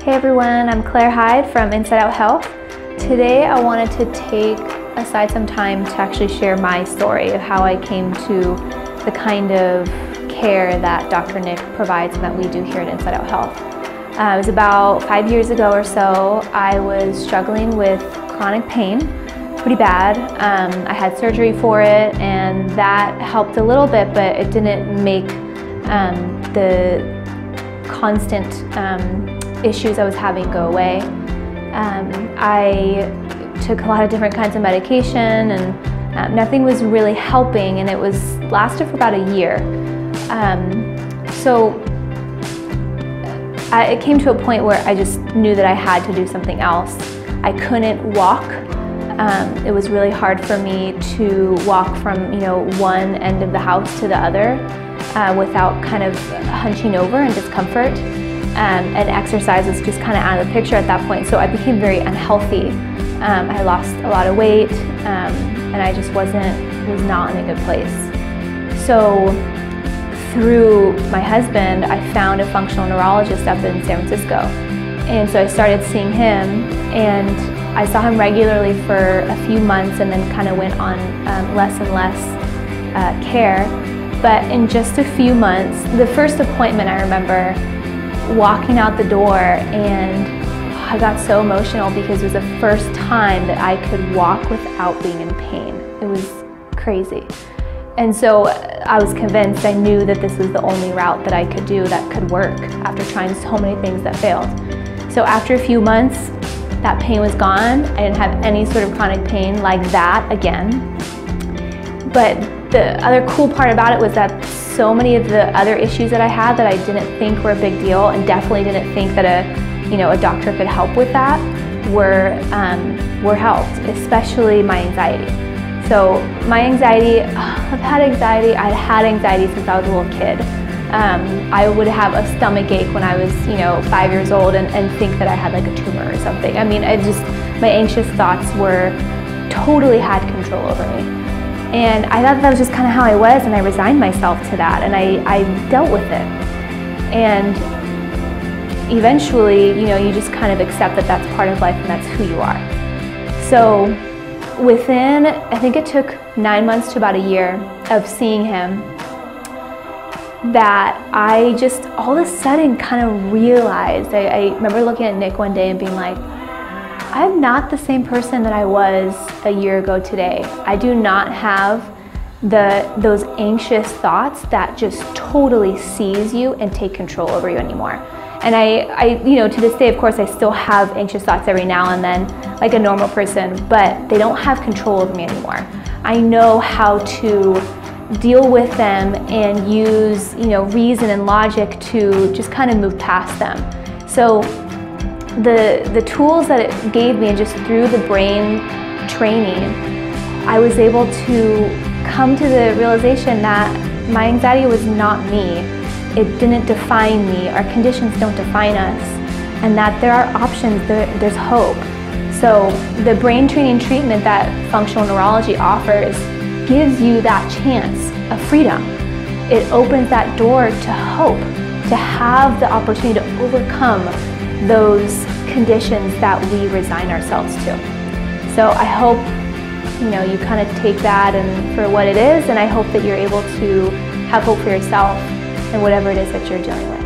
Hey everyone, I'm Clare from Inside Out Health. Today I wanted to take aside some time to actually share my story of how I came to the kind of care that Dr. Nick provides and that we do here at Inside Out Health. It was about 5 years ago or so. I was struggling with chronic pain, pretty bad. I had surgery for it and that helped a little bit, but it didn't make the constant issues I was having go away. I took a lot of different kinds of medication and nothing was really helping, and it lasted for about a year. It came to a point where I just knew that I had to do something else. I couldn't walk. It was really hard for me to walk from one end of the house to the other without kind of hunching over and discomfort. And exercise was just kind of out of the picture at that point, so I became very unhealthy. I lost a lot of weight, and I just was not in a good place. So through my husband, I found a functional neurologist up in San Francisco, and so I started seeing him, and I saw him regularly for a few months, and then kind of went on less and less care. But in just a few months, the first appointment I remember walking out the door, and I got so emotional because it was the first time that I could walk without being in pain. It was crazy. And so I was convinced, I knew that this was the only route that I could do that could work after trying so many things that failed. So after a few months, that pain was gone. I didn't have any sort of chronic pain like that again. But the other cool part about it was that so many of the other issues that I had that I didn't think were a big deal, and definitely didn't think that a doctor could help with that, were helped, especially my anxiety. So my anxiety, I've had anxiety. I had anxiety since I was a little kid. I would have a stomach ache when I was 5 years old and think that I had like a tumor or something. I mean, my anxious thoughts totally had control over me. And I thought that was just kind of how I was, and I resigned myself to that, and I dealt with it. And eventually, you just kind of accept that that's part of life and that's who you are. So within, I think it took 9 months to about a year of seeing him, that I just all of a sudden kind of realized, I remember looking at Nick one day and being like, I'm not the same person that I was a year ago today. I do not have those anxious thoughts that just totally seize you and take control over you anymore. And I to this day, of course, I still have anxious thoughts every now and then, like a normal person, but they don't have control over me anymore. I know how to deal with them and use, reason and logic to just kind of move past them. So the tools that it gave me, and just through the brain training, I was able to come to the realization that my anxiety was not me. It didn't define me. Our conditions don't define us, and that there are options, there's hope. So the brain training treatment that functional neurology offers gives you that chance of freedom. It opens that door to hope, to have the opportunity to overcome those conditions that we resign ourselves to. So I hope you kind of take that and for what it is, and I hope that you're able to have hope for yourself and whatever it is that you're dealing with.